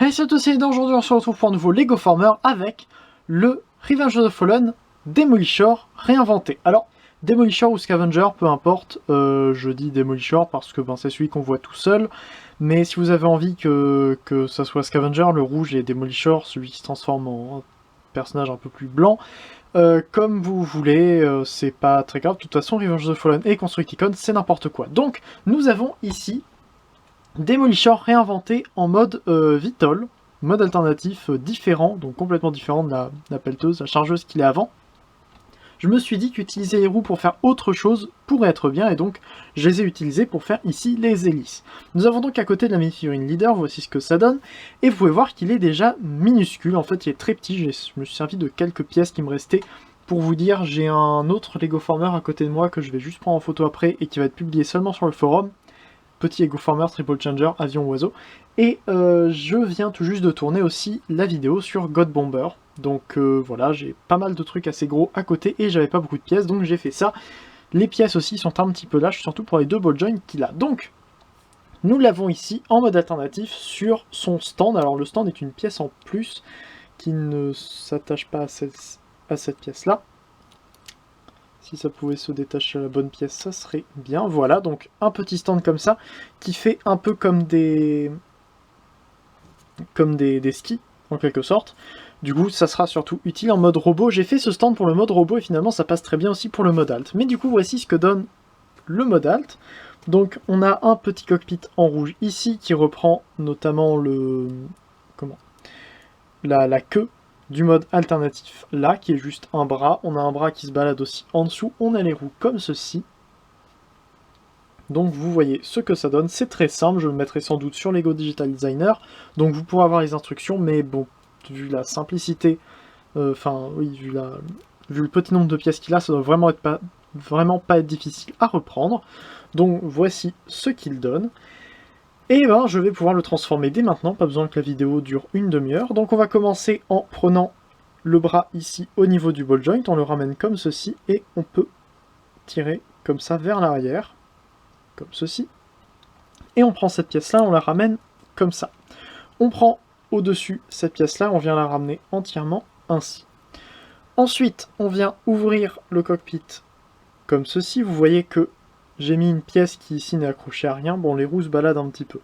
Hey, c'est aussi d'aujourd'hui on se retrouve pour un nouveau Lego Farmer avec le Revenge of the Fallen Demolisher réinventé. Alors, Demolisher ou Scavenger, peu importe, je dis Demolisher parce que c'est celui qu'on voit tout seul, mais si vous avez envie que ça soit Scavenger, le rouge et Demolisher, celui qui se transforme en personnage un peu plus blanc, comme vous voulez, c'est pas très grave, de toute façon Revenge of the Fallen et Constructicon c'est n'importe quoi. Donc, nous avons ici Demolisher réinventé en mode Vitol, mode alternatif différent, donc complètement différent de la pelleteuse, la chargeuse qu'il est avant. Je me suis dit qu'utiliser les roues pour faire autre chose pourrait être bien, et donc je les ai utilisées pour faire ici les hélices. Nous avons donc à côté de la mini-figurine leader, voici ce que ça donne, et vous pouvez voir qu'il est déjà minuscule, en fait il est très petit, je me suis servi de quelques pièces qui me restaient. Pour vous dire, j'ai un autre Lego Farmer à côté de moi que je vais juste prendre en photo après et qui va être publié seulement sur le forum. Petit Lego Farmer, Triple Changer, avion oiseau. Et je viens tout juste de tourner aussi la vidéo sur God Bomber. Donc voilà, j'ai pas mal de trucs assez gros à côté et j'avais pas beaucoup de pièces, donc j'ai fait ça. Les pièces aussi sont un petit peu lâches, surtout pour les deux ball joints qu'il a. Donc, nous l'avons ici en mode alternatif sur son stand. Alors le stand est une pièce en plus qui ne s'attache pas à cette pièce-là. Si ça pouvait se détacher à la bonne pièce, ça serait bien. Voilà, donc un petit stand comme ça, qui fait un peu comme des skis, en quelque sorte. Du coup, ça sera surtout utile en mode robot. J'ai fait ce stand pour le mode robot, et finalement, ça passe très bien aussi pour le mode alt. Mais du coup, voici ce que donne le mode alt. Donc, on a un petit cockpit en rouge ici, qui reprend notamment la queue du mode alternatif là, qui est juste un bras. On a un bras qui se balade aussi en dessous. On a les roues comme ceci. Donc vous voyez ce que ça donne. C'est très simple. Je le mettrai sans doute sur Lego Digital Designer. Donc vous pourrez avoir les instructions. Mais bon, vu la simplicité, vu le petit nombre de pièces qu'il a, ça doit vraiment pas être difficile à reprendre. Donc voici ce qu'il donne. Et ben, je vais pouvoir le transformer dès maintenant, pas besoin que la vidéo dure une demi-heure. Donc on va commencer en prenant le bras ici au niveau du ball joint, on le ramène comme ceci, et on peut tirer comme ça vers l'arrière, comme ceci. Et on prend cette pièce-là, on la ramène comme ça. On prend au-dessus cette pièce-là, on vient la ramener entièrement ainsi. Ensuite, on vient ouvrir le cockpit comme ceci, vous voyez que j'ai mis une pièce qui ici n'est accrochée à rien. Bon, les roues se baladent un petit peu.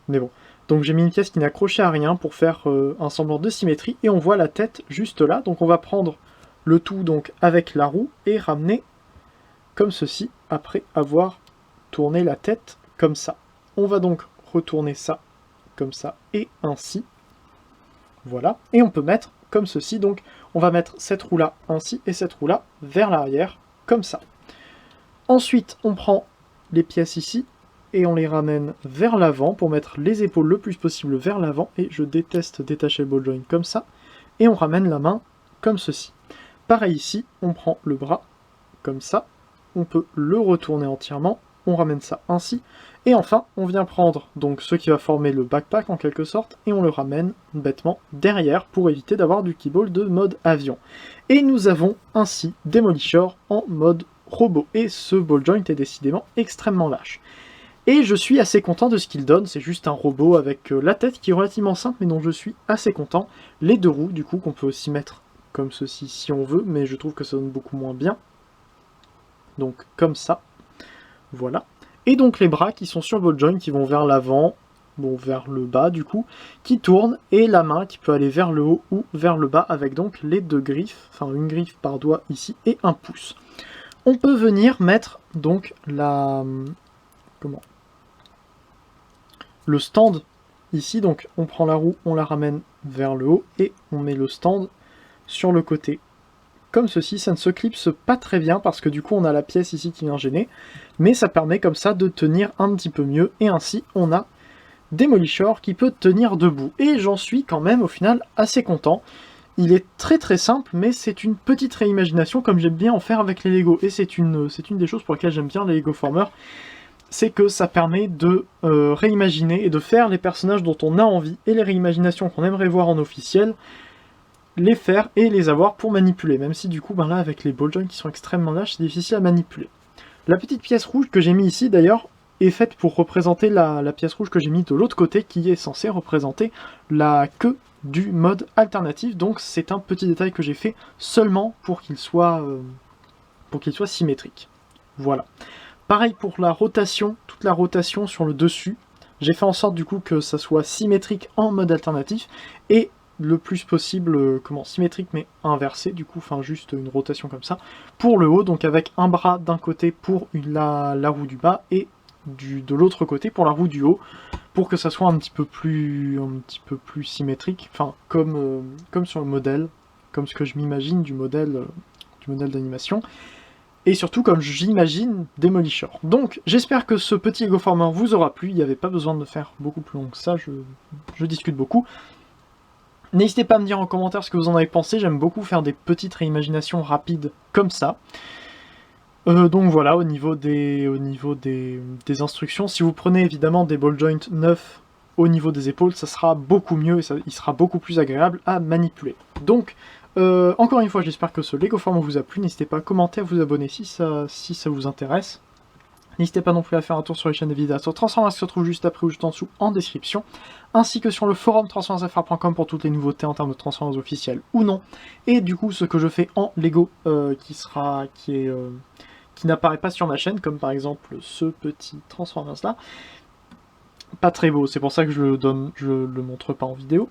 Mais bon. Donc j'ai mis une pièce qui n'est accrochée à rien pour faire un semblant de symétrie. Et on voit la tête juste là. Donc on va prendre le tout donc avec la roue et ramener comme ceci après avoir tourné la tête comme ça. On va donc retourner ça comme ça et ainsi. Voilà. Et on peut mettre comme ceci. Donc on va mettre cette roue là ainsi et cette roue là vers l'arrière comme ça. Ensuite, on prend les pièces ici et on les ramène vers l'avant pour mettre les épaules le plus possible vers l'avant. Et je déteste détacher le ball joint comme ça. Et on ramène la main comme ceci. Pareil ici, on prend le bras comme ça. On peut le retourner entièrement. On ramène ça ainsi. Et enfin, on vient prendre donc ce qui va former le backpack en quelque sorte. Et on le ramène bêtement derrière pour éviter d'avoir du keyball de mode avion. Et nous avons ainsi Demolisher en mode robot. Et ce ball joint est décidément extrêmement lâche. Et je suis assez content de ce qu'il donne, c'est juste un robot avec la tête qui est relativement simple mais dont je suis assez content. Les deux roues du coup qu'on peut aussi mettre comme ceci si on veut, mais je trouve que ça donne beaucoup moins bien. Donc comme ça, voilà. Et donc les bras qui sont sur le ball joint qui vont vers l'avant, bon vers le bas du coup, qui tournent, et la main qui peut aller vers le haut ou vers le bas avec donc les deux griffes, enfin une griffe par doigt ici et un pouce. On peut venir mettre donc le stand ici, donc on prend la roue, on la ramène vers le haut et on met le stand sur le côté. Comme ceci, ça ne se clipse pas très bien parce que du coup on a la pièce ici qui vient gêner, mais ça permet comme ça de tenir un petit peu mieux et ainsi on a Demolisher qui peut tenir debout. Et j'en suis quand même au final assez content. Il est très très simple, mais c'est une petite réimagination comme j'aime bien en faire avec les Lego. Et c'est une des choses pour lesquelles j'aime bien les Lego Farmer, c'est que ça permet de réimaginer et de faire les personnages dont on a envie, et les réimaginations qu'on aimerait voir en officiel, les faire et les avoir pour manipuler. Même si du coup, avec les ball joints qui sont extrêmement lâches, c'est difficile à manipuler. La petite pièce rouge que j'ai mis ici d'ailleurs, est faite pour représenter la pièce rouge que j'ai mise de l'autre côté, qui est censée représenter la queue du mode alternatif. Donc c'est un petit détail que j'ai fait seulement pour qu'il soit symétrique. Voilà. Pareil pour la rotation, toute la rotation sur le dessus. J'ai fait en sorte du coup que ça soit symétrique en mode alternatif et le plus possible, symétrique mais inversé, du coup, enfin juste une rotation comme ça, pour le haut, donc avec un bras d'un côté pour la roue du bas et de l'autre côté pour la roue du haut, pour que ça soit un petit peu plus symétrique, enfin comme sur le modèle, comme ce que je m'imagine du modèle d'animation. Et surtout comme j'imagine Demolisher. Donc j'espère que ce petit Lego Former vous aura plu, il n'y avait pas besoin de faire beaucoup plus long que ça, je discute beaucoup. N'hésitez pas à me dire en commentaire ce que vous en avez pensé, j'aime beaucoup faire des petites réimaginations rapides comme ça. Donc voilà, au niveau des instructions, si vous prenez évidemment des ball joints neufs au niveau des épaules, ça sera beaucoup mieux et il sera beaucoup plus agréable à manipuler. Donc, encore une fois, j'espère que ce Lego Former vous a plu, n'hésitez pas à commenter, à vous abonner si ça vous intéresse. N'hésitez pas non plus à faire un tour sur les chaînes de vidéos sur Transformers qui se trouve juste après ou juste en dessous en description, ainsi que sur le forum transformersfr.com pour toutes les nouveautés en termes de Transformers officiels ou non, et du coup ce que je fais en Lego qui n'apparaît pas sur ma chaîne, comme par exemple ce petit Transformers là. Pas très beau, c'est pour ça que je le montre pas en vidéo.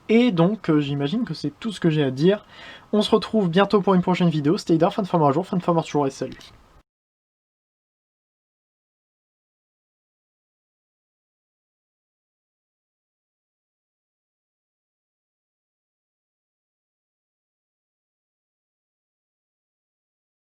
Et donc j'imagine que c'est tout ce que j'ai à dire. On se retrouve bientôt pour une prochaine vidéo. Stay there, Fanformer à jour, Fanformer toujours et salut.